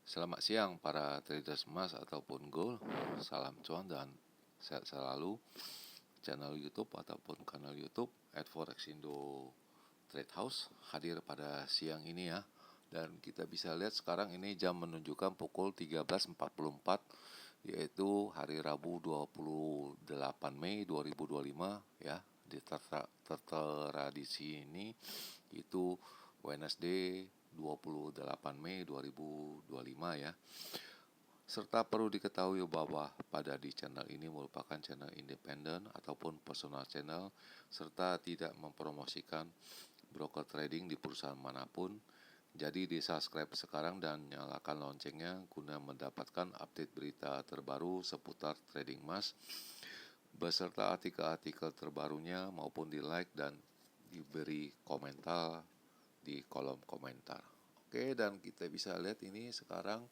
Selamat siang para traders emas ataupun gold. Salam cuan dan sehat selalu. Channel YouTube ataupun kanal YouTube @forexindo Trade House hadir pada siang ini ya. Dan kita bisa lihat sekarang ini jam menunjukkan pukul 13.44, yaitu hari Rabu 28 Mei 2025 ya. Di tertera di sini itu Wednesday 28 Mei 2025 ya. Serta perlu diketahui bahwa pada di channel ini merupakan channel independen ataupun personal channel, serta tidak mempromosikan broker trading di perusahaan manapun. Jadi di subscribe sekarang dan nyalakan loncengnya guna mendapatkan update berita terbaru seputar trading emas beserta artikel-artikel terbarunya, maupun di like dan diberi komentar di kolom komentar. Oke, dan kita bisa lihat ini sekarang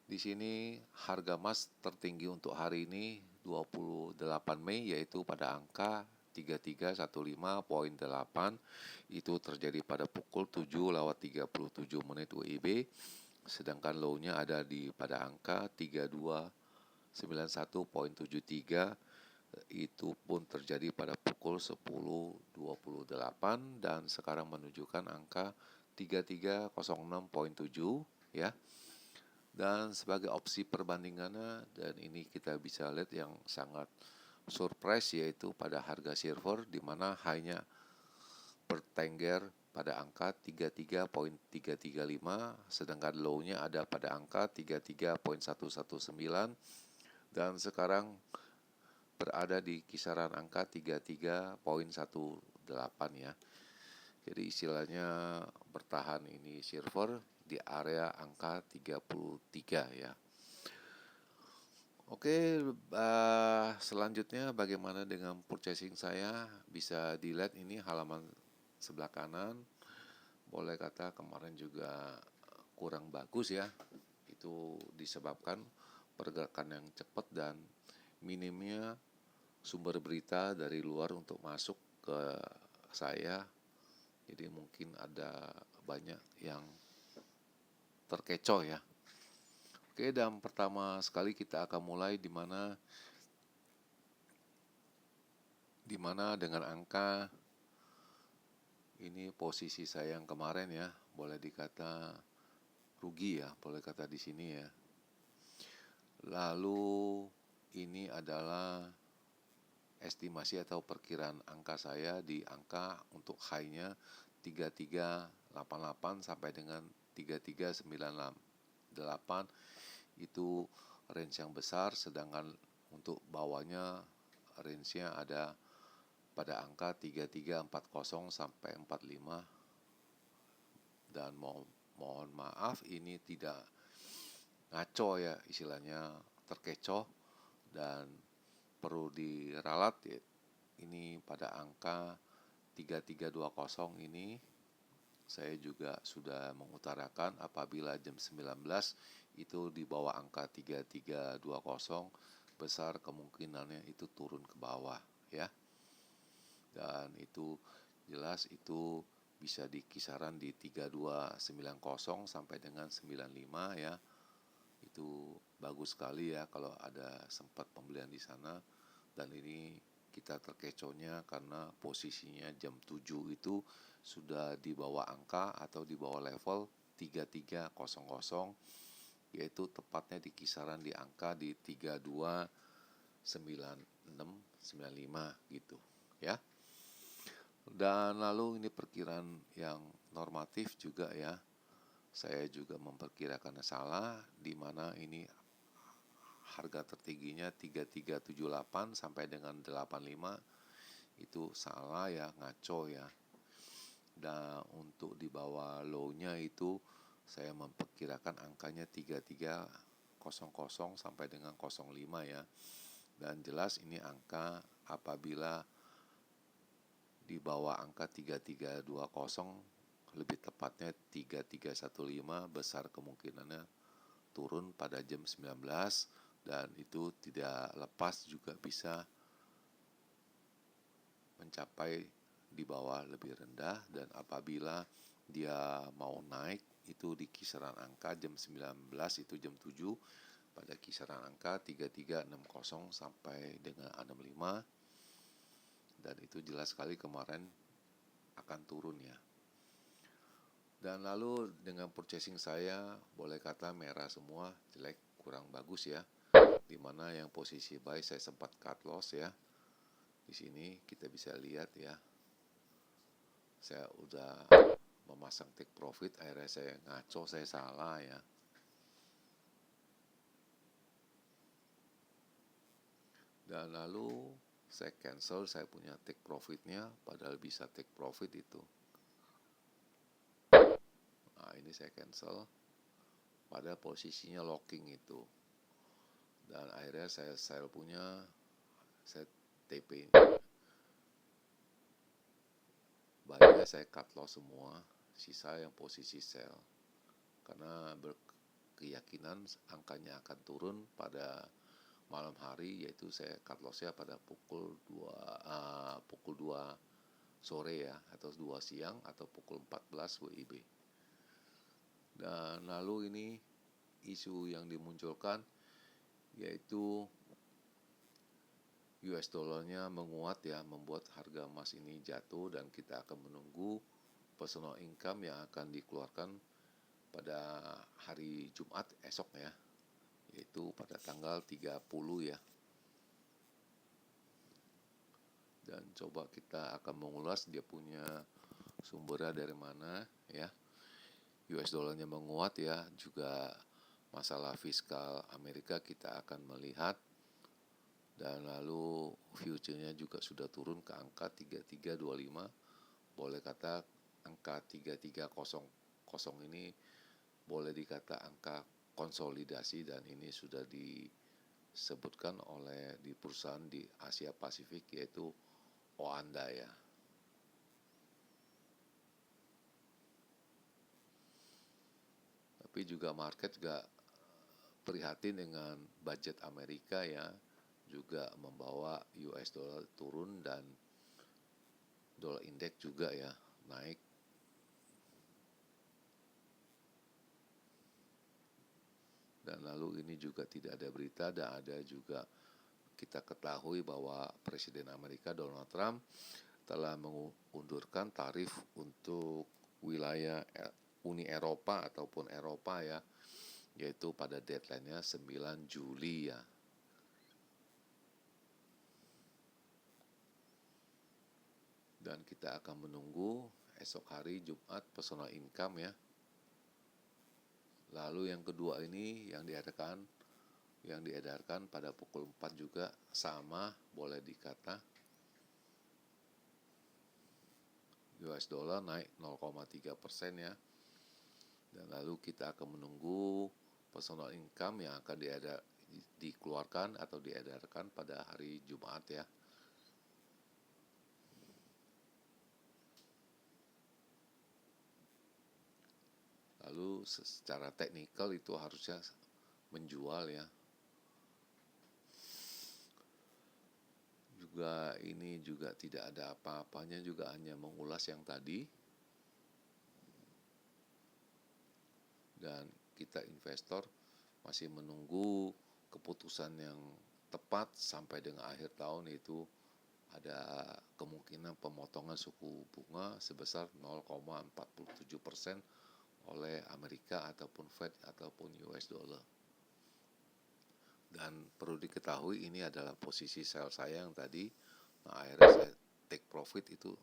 di sini harga emas tertinggi untuk hari ini 28 Mei yaitu pada angka 3315.8. Itu terjadi pada pukul 7:37 WIB. Sedangkan low-nya ada di pada angka 3291.73. Itu pun terjadi pada pukul 10:28 dan sekarang menunjukkan angka 3306.7 ya. Dan sebagai opsi perbandingannya, dan ini kita bisa lihat yang sangat surprise, yaitu pada harga silver di mana hanya bertengger pada angka 33.335, sedangkan low-nya ada pada angka 33.119 dan sekarang berada di kisaran angka 33.18 ya. Jadi istilahnya bertahan ini silver di area angka 33 ya. Oke, selanjutnya bagaimana dengan purchasing saya? Bisa dilihat ini halaman sebelah kanan. Boleh kata kemarin juga kurang bagus ya. Itu disebabkan pergerakan yang cepat dan minimnya sumber berita dari luar untuk masuk ke saya. Jadi mungkin ada banyak yang terkecoh ya. Oke, dan pertama sekali kita akan mulai di mana dengan angka ini posisi saya yang kemarin ya, boleh dikata rugi ya, boleh kata di sini ya. Lalu ini adalah estimasi atau perkiraan angka saya di angka untuk high-nya 3388 sampai dengan 3398. Itu range yang besar, sedangkan untuk bawahnya range-nya ada pada angka 3340 sampai 45. Dan mohon maaf ini tidak ngaco ya, istilahnya terkecoh dan perlu diralat ya. Ini pada angka 3320 ini saya juga sudah mengutarakan apabila jam 19 itu di bawah angka 3320 besar kemungkinannya itu turun ke bawah ya. Dan itu jelas itu bisa di kisaran di 3290 sampai dengan 95 ya. Itu bagus sekali ya kalau ada sempat pembelian di sana. Dan ini kita terkecohnya karena posisinya jam 7 itu sudah di bawah angka atau di bawah level 3300, yaitu tepatnya di kisaran di angka di 329695 gitu ya. Dan lalu ini perkiraan yang normatif juga ya. Saya juga memperkirakan salah, di mana ini harga tertingginya 3378 sampai dengan 85 itu salah ya, ngaco ya. Dan untuk di bawah low-nya itu saya memperkirakan angkanya 3300 sampai dengan 05 ya. Dan jelas ini angka apabila di bawah angka 3320, lebih tepatnya 3315, besar kemungkinannya turun pada jam 19 dan itu tidak lepas juga bisa mencapai di bawah lebih rendah. Dan apabila dia mau naik itu di kisaran angka jam 19 itu jam 7 pada kisaran angka 3360 sampai dengan 65, dan itu jelas sekali kemarin akan turun ya. Dan lalu dengan purchasing saya boleh kata merah semua, jelek, kurang bagus ya. Dimana yang posisi buy saya sempat cut loss ya. Di sini kita bisa lihat ya. Saya udah memasang take profit, akhirnya saya ngaco, saya salah ya. Dan lalu saya cancel, saya punya take profitnya, padahal bisa take profit itu. Nah ini saya cancel, pada posisinya locking itu. Dan akhirnya saya sell punya, saya TP. Buy-nya saya cut loss semua, sisa yang posisi sell. Karena berkeyakinan angkanya akan turun pada malam hari, yaitu saya cut loss-nya pada pukul 2 sore ya, atau 2 siang atau pukul 14 WIB. Dan lalu ini isu yang dimunculkan yaitu US dollarnya menguat ya, membuat harga emas ini jatuh, dan kita akan menunggu personal income yang akan dikeluarkan pada hari Jumat esok ya, yaitu pada tanggal 30 ya. Dan coba kita akan mengulas dia punya sumbernya dari mana ya. US dollarnya menguat ya, juga masalah fiskal Amerika kita akan melihat. Dan lalu future-nya juga sudah turun ke angka 3325. Boleh kata angka 3300 ini boleh dikata angka konsolidasi, dan ini sudah disebutkan oleh di perusahaan di Asia Pasifik yaitu Oanda ya. Tapi juga market juga prihatin dengan budget Amerika ya, juga membawa US dollar turun, dan dollar index juga ya naik. Dan lalu ini juga tidak ada berita, dan ada juga kita ketahui bahwa Presiden Amerika Donald Trump telah mengundurkan tarif untuk wilayah Uni Eropa ataupun Eropa ya, yaitu pada deadline-nya 9 Juli ya. Dan kita akan menunggu esok hari Jumat personal income ya. Lalu yang kedua ini yang diedarkan pada pukul 4 juga sama, boleh dikata US dollar naik 0,3% ya. Dan lalu kita akan menunggu personal income yang akan dikeluarkan atau diedarkan pada hari Jumat ya. Lalu secara teknikal itu harusnya menjual ya. Juga ini juga tidak ada apa-apanya, juga hanya mengulas yang tadi. Dan kita investor masih menunggu keputusan yang tepat sampai dengan akhir tahun, itu ada kemungkinan pemotongan suku bunga sebesar 0,47% oleh Amerika ataupun Fed ataupun US dollar. Dan perlu diketahui ini adalah posisi sell saya yang tadi. Nah, akhirnya saya take profit itu,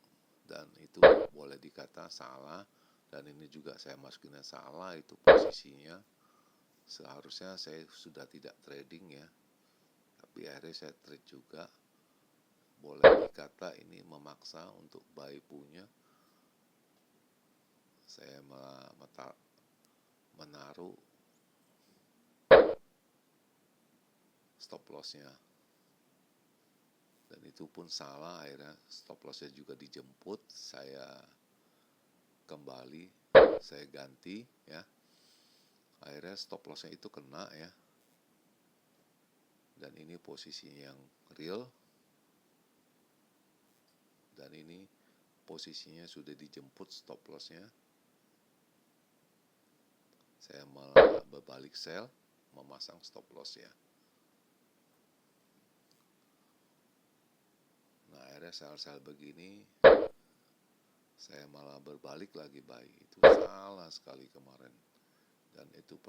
dan itu boleh dikata salah, dan ini juga saya masukin salah itu posisinya. Seharusnya saya sudah tidak trading ya, tapi akhirnya saya trade juga. Boleh dikata ini memaksa untuk buy punya. Saya menaruh stop lossnya, dan itu pun salah. Akhirnya stop lossnya juga dijemput, saya kembali, saya ganti ya. Akhirnya stop lossnya itu kena ya, dan ini posisinya yang real, dan ini posisinya sudah dijemput stop lossnya. saya malah berbalik sell, memasang stop loss ya. Nah akhirnya sell begini, saya malah berbalik lagi buy. Itu salah sekali kemarin. Dan itu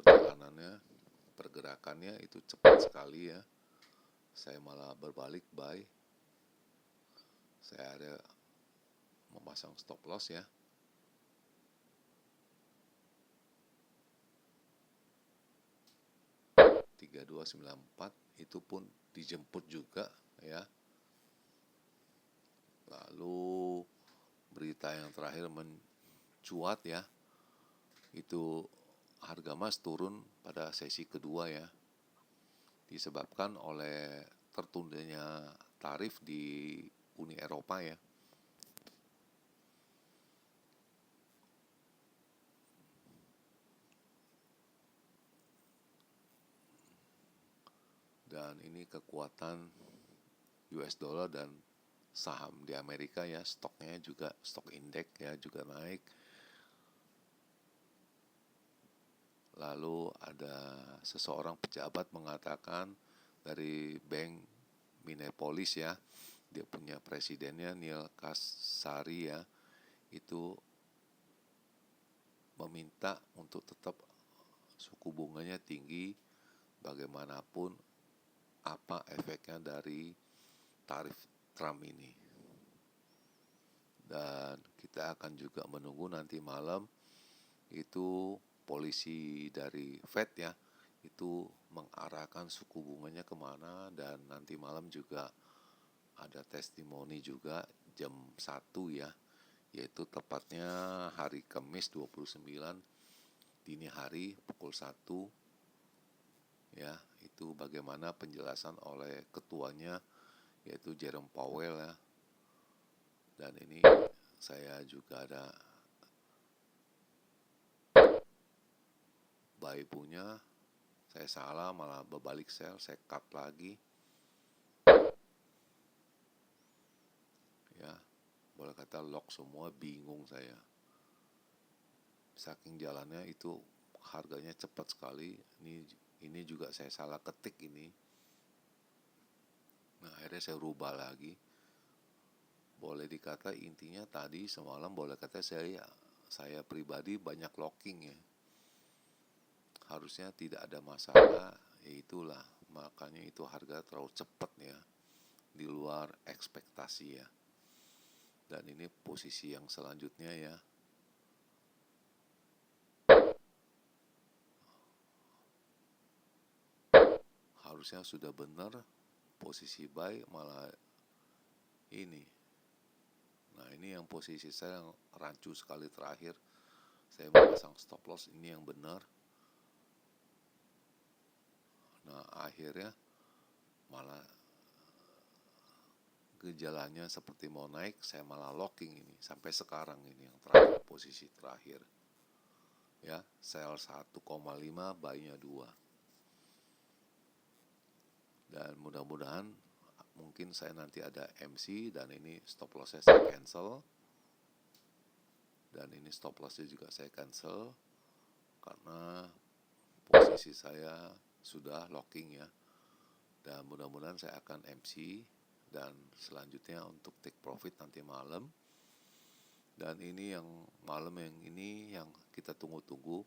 pergerakannya itu cepat sekali ya. Saya malah berbalik buy. Saya ada memasang stop loss ya. $32.94 itu pun dijemput juga ya. Lalu berita yang terakhir mencuat ya, itu harga emas turun pada sesi kedua ya, disebabkan oleh tertundanya tarif di Uni Eropa ya. Dan ini kekuatan US dollar dan saham di Amerika ya, stoknya juga, stok indeks ya juga naik. Lalu ada seseorang pejabat mengatakan dari Bank Minneapolis ya, dia punya presidennya Neil Kassari ya, itu meminta untuk tetap suku bunganya tinggi bagaimanapun apa efeknya dari tarif Trump ini. Dan kita akan juga menunggu nanti malam itu polisi dari Fed ya, itu mengarahkan suku bunganya kemana. Dan nanti malam juga ada testimoni juga jam 1 ya, yaitu tepatnya hari Kamis 29 dini hari pukul 1 ya, itu bagaimana penjelasan oleh ketuanya yaitu Jerome Powell ya. Dan ini saya juga ada buy punya, saya salah malah berbalik sell, saya cut lagi ya, boleh kata lock semua, bingung saya saking jalannya itu, harganya cepat sekali. Ini juga saya salah ketik ini. Nah akhirnya saya rubah lagi. Boleh dikata intinya tadi semalam boleh kata saya pribadi banyak locking ya. Harusnya tidak ada masalah, ya itulah makanya itu harga terlalu cepat ya, di luar ekspektasi ya. Dan ini posisi yang selanjutnya ya, harusnya sudah benar posisi buy, malah ini. Nah ini yang posisi saya yang rancu sekali terakhir, saya memasang stop loss, ini yang benar. Nah akhirnya malah gejalanya seperti mau naik, saya malah locking ini sampai sekarang. Ini yang terakhir, posisi terakhir ya, sell 1,5 buy-nya 2. Dan mudah-mudahan mungkin saya nanti ada MC, dan ini stop loss-nya saya cancel, dan ini stop loss-nya juga saya cancel karena posisi saya sudah locking ya. Dan mudah-mudahan saya akan MC dan selanjutnya untuk take profit nanti malam. Dan ini yang malam yang ini yang kita tunggu-tunggu.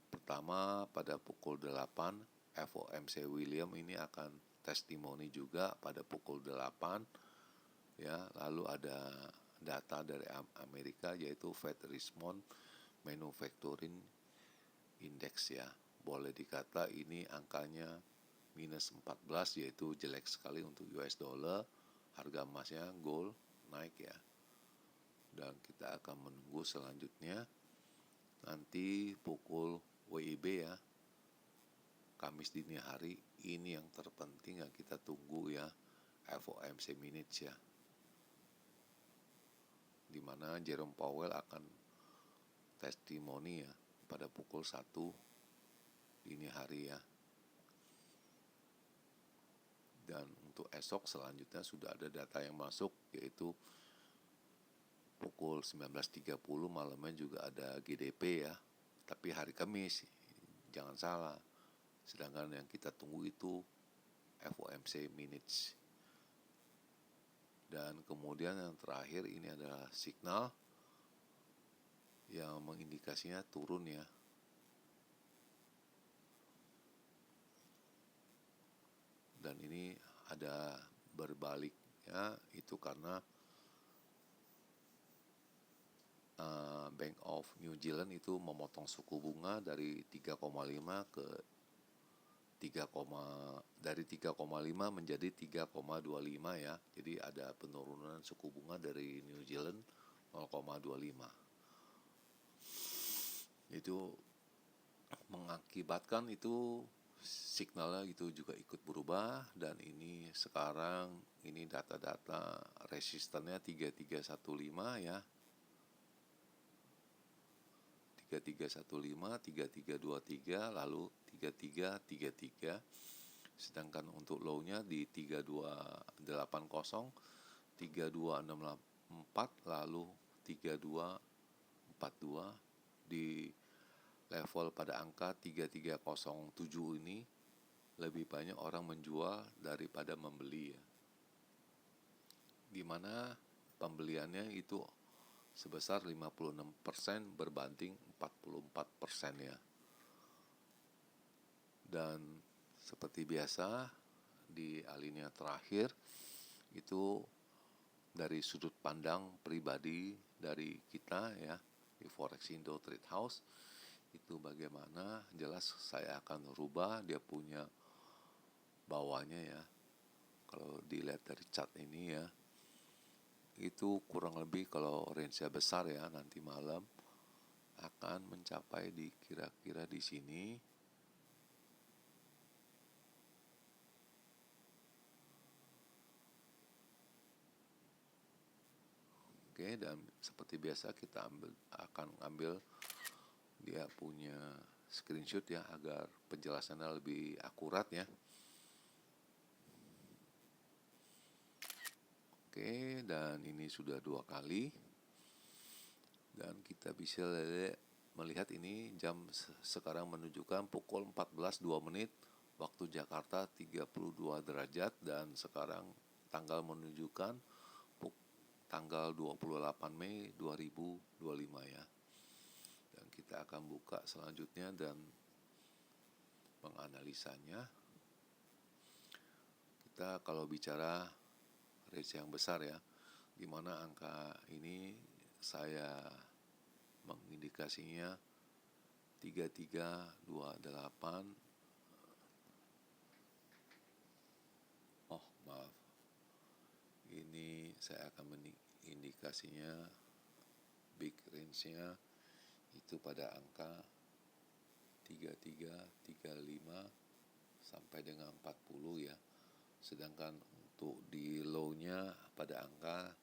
Pertama pada pukul 8 FOMC William ini akan testimoni juga pada pukul 8 ya. Lalu ada data dari Amerika yaitu Fed Richmond Manufacturing Index ya. Boleh dikata ini angkanya minus 14, yaitu jelek sekali untuk US dollar. Harga emasnya gold naik ya. Dan kita akan menunggu selanjutnya nanti pukul WIB ya, Kamis dini hari. Ini yang terpenting yang kita tunggu ya, FOMC minutes ya, dimana Jerome Powell akan testimoni ya pada pukul 1 dini hari ya. Dan untuk esok selanjutnya sudah ada data yang masuk, yaitu pukul 19.30 malamnya juga ada GDP ya, tapi hari Kamis. jangan salah. Sedangkan yang kita tunggu itu FOMC minutes. Dan kemudian yang terakhir ini adalah signal yang mengindikasinya turun ya. Dan ini ada berbaliknya itu karena Bank of New Zealand itu memotong suku bunga dari 3,5 ke 3, dari 3,5 menjadi 3,25 ya. Jadi ada penurunan suku bunga dari New Zealand 0,25. Itu mengakibatkan itu signalnya itu juga ikut berubah, dan ini sekarang ini data-data resistannya 3315 ya. 3315, 3323, lalu 3333. Sedangkan untuk low-nya di 3280, 3264, lalu 3242. Di level pada angka 3307 ini lebih banyak orang menjual daripada membeli ya. Dimana pembeliannya itu sebesar 56% berbanding 44% ya. Dan seperti biasa di alinea terakhir itu dari sudut pandang pribadi dari kita ya di Forexindo Trade House itu bagaimana, jelas saya akan rubah dia punya bawahnya ya. Kalau dilihat dari chart ini ya, itu kurang lebih kalau range-nya besar ya, nanti malam akan mencapai di kira-kira di sini. Oke, dan seperti biasa kita akan ambil dia punya screenshot ya agar penjelasannya lebih akurat ya. Oke, dan ini sudah 2 kali. Dan kita bisa melihat ini jam sekarang menunjukkan pukul 14.02 waktu Jakarta 32 derajat, dan sekarang tanggal menunjukkan tanggal 28 Mei 2025 ya. Dan kita akan buka selanjutnya dan menganalisanya. Kita kalau bicara range yang besar ya, di mana angka ini saya mengindikasinya 3328. Oh maaf, ini saya akan mengindikasinya big range-nya itu pada angka 3335 sampai dengan 40 ya. Sedangkan untuk di low-nya pada angka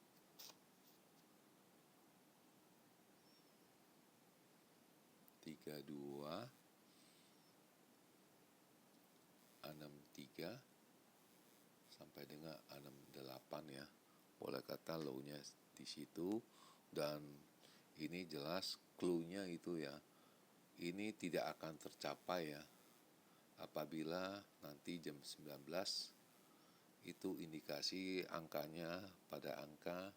3263 sampai dengan 68 ya. Boleh kata low-nya di situ, dan ini jelas clue-nya itu ya. Ini tidak akan tercapai ya apabila nanti jam 19 itu indikasi angkanya pada angka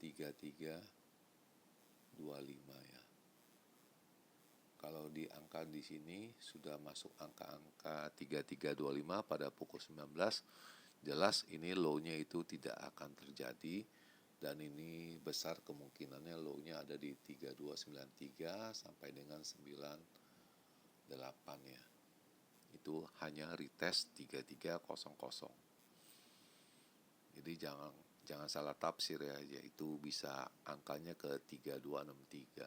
3325 ya. Kalau di angka di sini sudah masuk angka-angka 3325 pada pukul 19, jelas ini low-nya itu tidak akan terjadi, dan ini besar kemungkinannya low-nya ada di 3293 sampai dengan 98 ya. Itu hanya retest 3300. Jadi jangan salah tafsir ya, yaitu bisa angkanya ke 3263.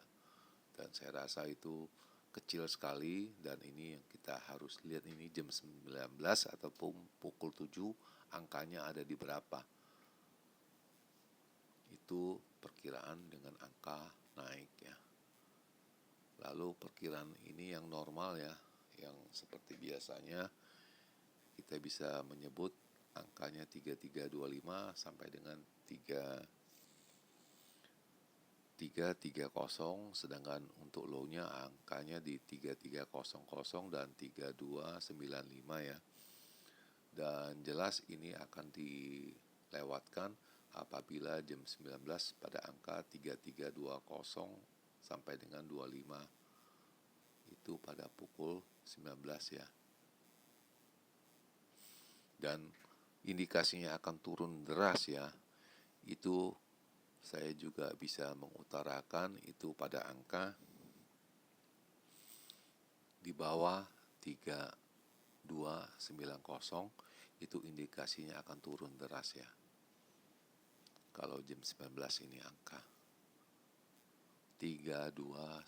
Dan saya rasa itu kecil sekali, dan ini yang kita harus lihat ini jam 19 ataupun pukul 7 angkanya ada di berapa. Itu perkiraan dengan angka naik ya. Lalu perkiraan ini yang normal ya, yang seperti biasanya kita bisa menyebut angkanya 3325 sampai dengan 330, sedangkan untuk low-nya angkanya di 3300 dan 3295 ya. Dan jelas ini akan dilewatkan apabila jam 19 pada angka 3320 sampai dengan 25 itu pada pukul 19 ya. Dan indikasinya akan turun deras ya. Itu saya juga bisa mengutarakan itu pada angka di bawah 3290 itu indikasinya akan turun deras ya. Kalau jam 19 ini angka 3290.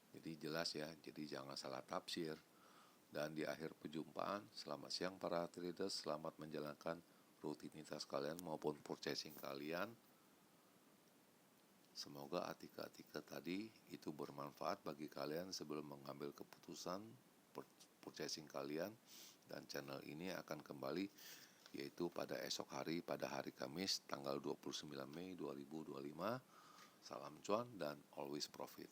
Jadi jelas ya, jadi jangan salah tafsir. Dan di akhir perjumpaan, selamat siang para traders, selamat menjalankan rutinitas kalian maupun purchasing kalian. Semoga artikel-artikel tadi itu bermanfaat bagi kalian sebelum mengambil keputusan purchasing kalian. Dan channel ini akan kembali yaitu pada esok hari, pada hari Kamis tanggal 29 Mei 2025. Salam cuan dan always profit.